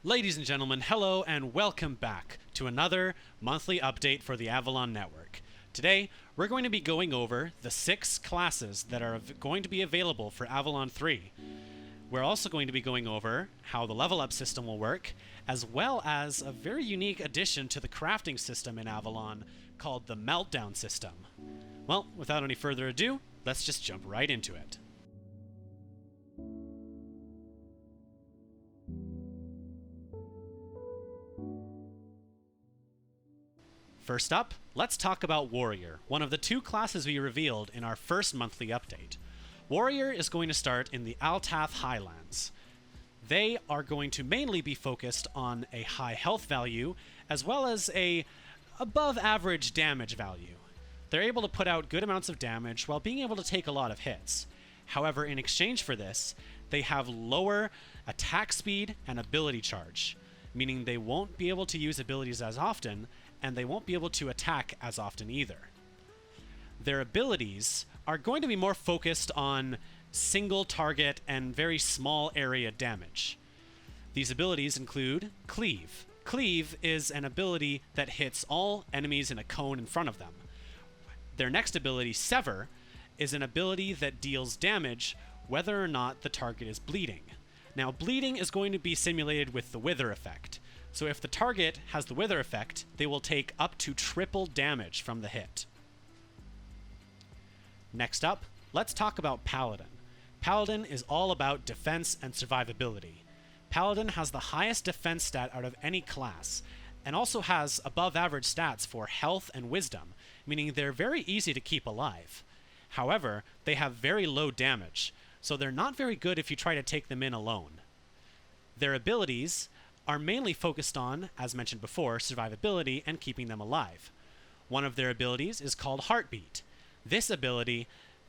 Ladies and gentlemen, hello and welcome back to another monthly update for the Avalon Network. Today, we're going to be going over the 6 classes that are going to be available for Avalon 3. We're also going to be going over how the level up system will work, as well as a very unique addition to the crafting system in Avalon called the Meltdown system. Well, without any further ado, let's just jump right into it. First up, let's talk about Warrior, one of the 2 classes we revealed in our first monthly update. Warrior is going to start in the Altath Highlands. They are going to mainly be focused on a high health value, as well as a above average damage value. They're able to put out good amounts of damage while being able to take a lot of hits. However, in exchange for this, they have lower attack speed and ability charge, meaning they won't be able to use abilities as often, and they won't be able to attack as often either. Their abilities are going to be more focused on single target and very small area damage. These abilities include Cleave. Cleave is an ability that hits all enemies in a cone in front of them. Their next ability, Sever, is an ability that deals damage whether or not the target is bleeding. Now, bleeding is going to be simulated with the Wither effect. So if the target has the Wither effect, they will take up to triple damage from the hit. Next up, let's talk about Paladin. Paladin is all about defense and survivability. Paladin has the highest defense stat out of any class, and also has above average stats for health and wisdom, meaning they're very easy to keep alive. However, they have very low damage, so they're not very good if you try to take them in alone. Their abilities are mainly focused on, as mentioned before, survivability and keeping them alive. One of their abilities is called Heartbeat. This ability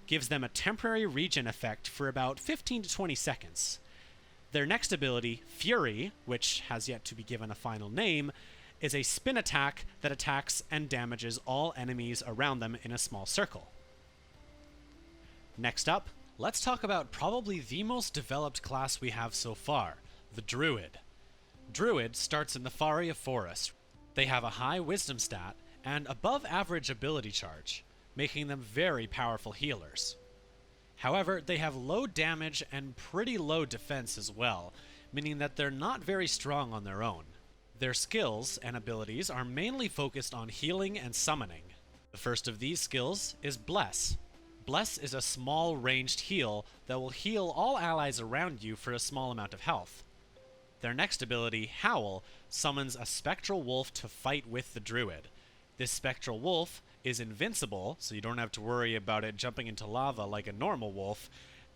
gives them a temporary regen effect for about 15 to 20 seconds. Their next ability, Fury, which has yet to be given a final name, is a spin attack that attacks and damages all enemies around them in a small circle. Next up, let's talk about probably the most developed class we have so far, the Druid. Druid starts in the Faria Forest. They have a high wisdom stat and above average ability charge, making them very powerful healers. However, they have low damage and pretty low defense as well, meaning that they're not very strong on their own. Their skills and abilities are mainly focused on healing and summoning. The first of these skills is Bless. Bless is a small ranged heal that will heal all allies around you for a small amount of health. Their next ability, Howl, summons a spectral wolf to fight with the druid. This spectral wolf is invincible, so you don't have to worry about it jumping into lava like a normal wolf,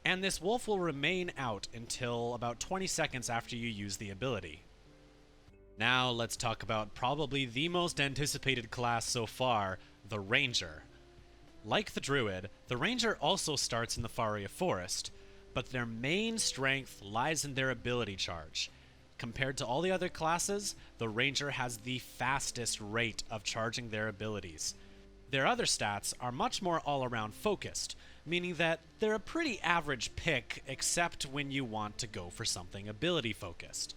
and this wolf will remain out until about 20 seconds after you use the ability. Now let's talk about probably the most anticipated class so far, the Ranger. Like the druid, the Ranger also starts in the Faria Forest, but their main strength lies in their ability charge. Compared to all the other classes, the Ranger has the fastest rate of charging their abilities. Their other stats are much more all-around focused, meaning that they're a pretty average pick except when you want to go for something ability-focused.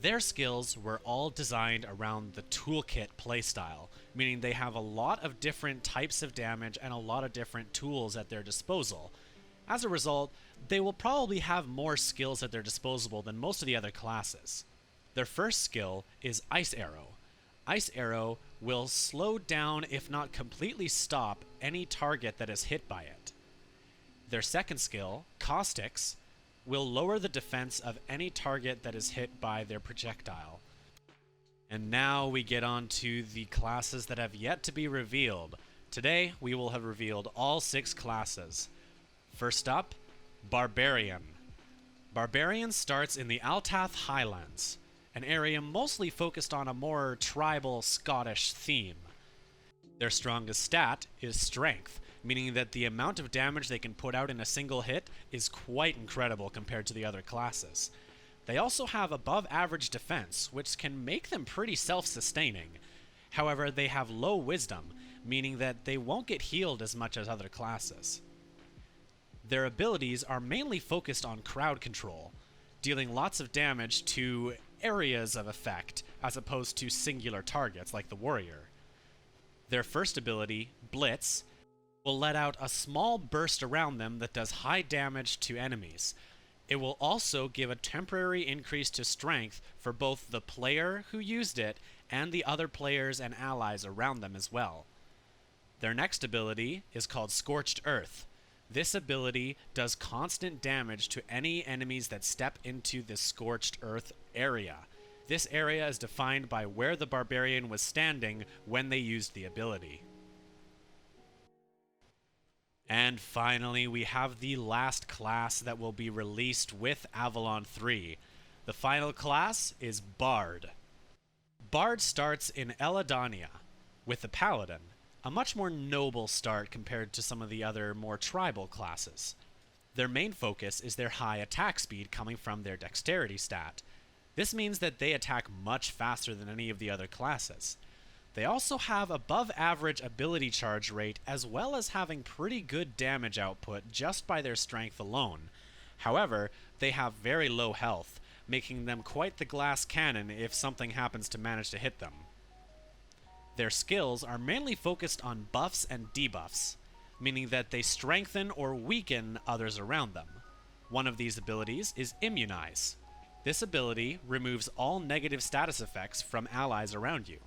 Their skills were all designed around the toolkit playstyle, meaning they have a lot of different types of damage and a lot of different tools at their disposal. As a result, they will probably have more skills at their disposal than most of the other classes. Their first skill is Ice Arrow. Ice Arrow will slow down, if not completely stop, any target that is hit by it. Their second skill, Caustics, will lower the defense of any target that is hit by their projectile. And now we get on to the classes that have yet to be revealed. Today, we will have revealed all 6 classes. First up, Barbarian. Barbarian starts in the Altath Highlands, an area mostly focused on a more tribal Scottish theme. Their strongest stat is Strength, meaning that the amount of damage they can put out in a single hit is quite incredible compared to the other classes. They also have above average defense, which can make them pretty self-sustaining. However, they have low wisdom, meaning that they won't get healed as much as other classes. Their abilities are mainly focused on crowd control, dealing lots of damage to areas of effect, as opposed to singular targets like the warrior. Their first ability, Blitz, will let out a small burst around them that does high damage to enemies. It will also give a temporary increase to strength for both the player who used it and the other players and allies around them as well. Their next ability is called Scorched Earth. This ability does constant damage to any enemies that step into the Scorched Earth area. This area is defined by where the barbarian was standing when they used the ability. And finally, we have the last class that will be released with Avalon 3. The final class is Bard. Bard starts in Eladania with the Paladin, a much more noble start compared to some of the other more tribal classes. Their main focus is their high attack speed coming from their dexterity stat. This means that they attack much faster than any of the other classes. They also have above average ability charge rate as well as having pretty good damage output just by their strength alone. However, they have very low health, making them quite the glass cannon if something happens to manage to hit them. Their skills are mainly focused on buffs and debuffs, meaning that they strengthen or weaken others around them. One of these abilities is Immunize. This ability removes all negative status effects from allies around you,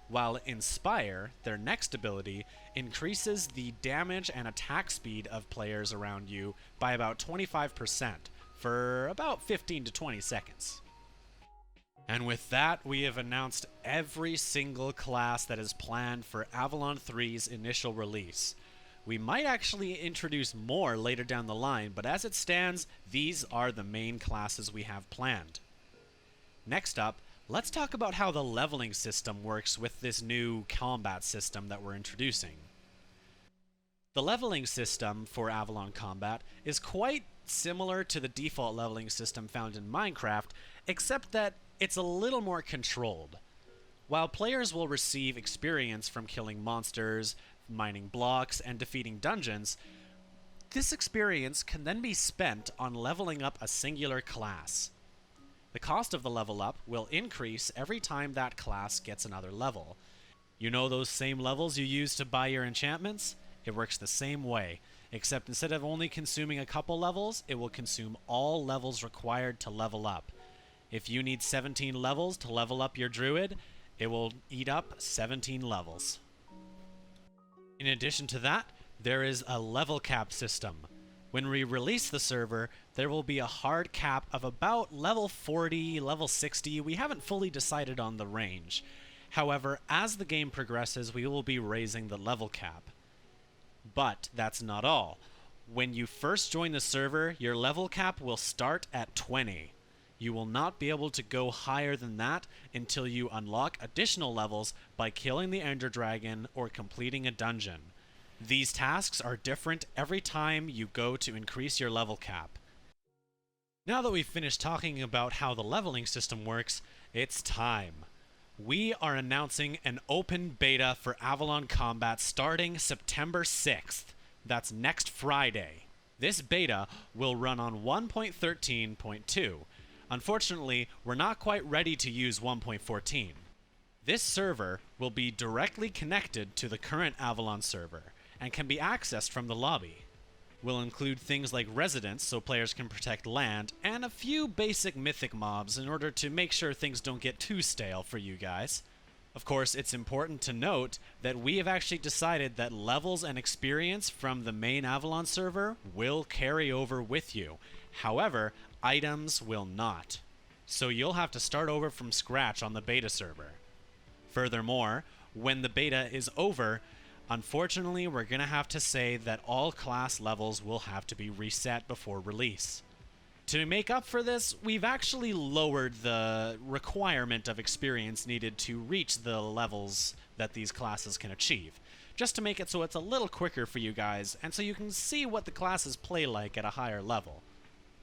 while Inspire, their next ability, increases the damage and attack speed of players around you by about 25% for about 15 to 20 seconds. And with that, we have announced every single class that is planned for Avalon 3's initial release. We might actually introduce more later down the line, but as it stands, these are the main classes we have planned. Next up, let's talk about how the leveling system works with this new combat system that we're introducing. The leveling system for Avalon Combat is quite similar to the default leveling system found in Minecraft, except that it's a little more controlled. While players will receive experience from killing monsters, mining blocks, and defeating dungeons, this experience can then be spent on leveling up a singular class. The cost of the level up will increase every time that class gets another level. You know those same levels you use to buy your enchantments? It works the same way, except instead of only consuming a couple levels, it will consume all levels required to level up. If you need 17 levels to level up your druid, it will eat up 17 levels. In addition to that, there is a level cap system. When we release the server, there will be a hard cap of about level 40, level 60. We haven't fully decided on the range. However, as the game progresses, we will be raising the level cap. But that's not all. When you first join the server, your level cap will start at 20. You will not be able to go higher than that until you unlock additional levels by killing the Ender Dragon or completing a dungeon. These tasks are different every time you go to increase your level cap. Now that we've finished talking about how the leveling system works, it's time. We are announcing an open beta for Avalon Combat starting September 6th. That's next Friday. This beta will run on 1.13.2. Unfortunately, we're not quite ready to use 1.14. This server will be directly connected to the current Avalon server and can be accessed from the lobby. We'll include things like residents so players can protect land, and a few basic mythic mobs in order to make sure things don't get too stale for you guys. Of course, it's important to note that we have actually decided that levels and experience from the main Avalon server will carry over with you. However, items will not. So you'll have to start over from scratch on the beta server. Furthermore, when the beta is over, unfortunately we're going to have to say that all class levels will have to be reset before release. To make up for this, we've actually lowered the requirement of experience needed to reach the levels that these classes can achieve, just to make it so it's a little quicker for you guys, and so you can see what the classes play like at a higher level.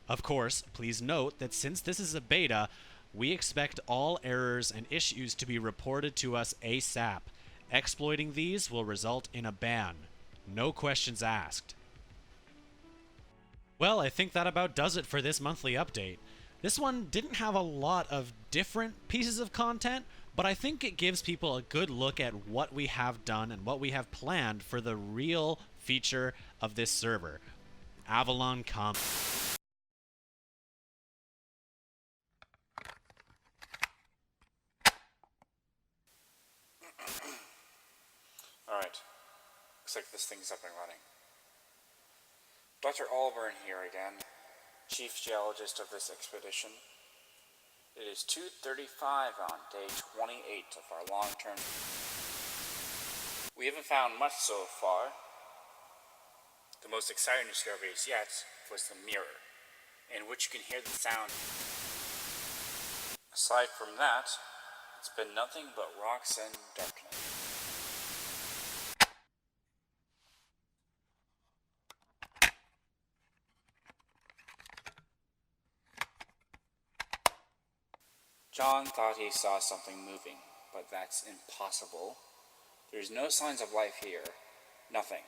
Of course, please note that since this is a beta, we expect all errors and issues to be reported to us ASAP. Exploiting these will result in a ban. No questions asked. Well, I think that about does it for this monthly update. This one didn't have a lot of different pieces of content, but I think it gives people a good look at what we have done and what we have planned for the real feature of this server. Avalon come. Alright, looks like this thing's up and running. Dr. Allburn here again, Chief Geologist of this expedition. It is 2:35 on day 28 of our long-term. We haven't found much so far. The most exciting discoveries yet was the mirror, in which you can hear the sound. Aside from that, it's been nothing but rocks and darkness. John thought he saw something moving, but that's impossible. There's no signs of life here. Nothing,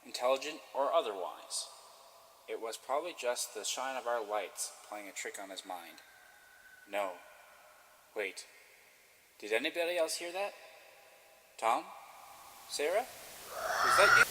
intelligent or otherwise. It was probably just the shine of our lights playing a trick on his mind. No. Wait. Did anybody else hear that? Tom? Sarah? Was that you?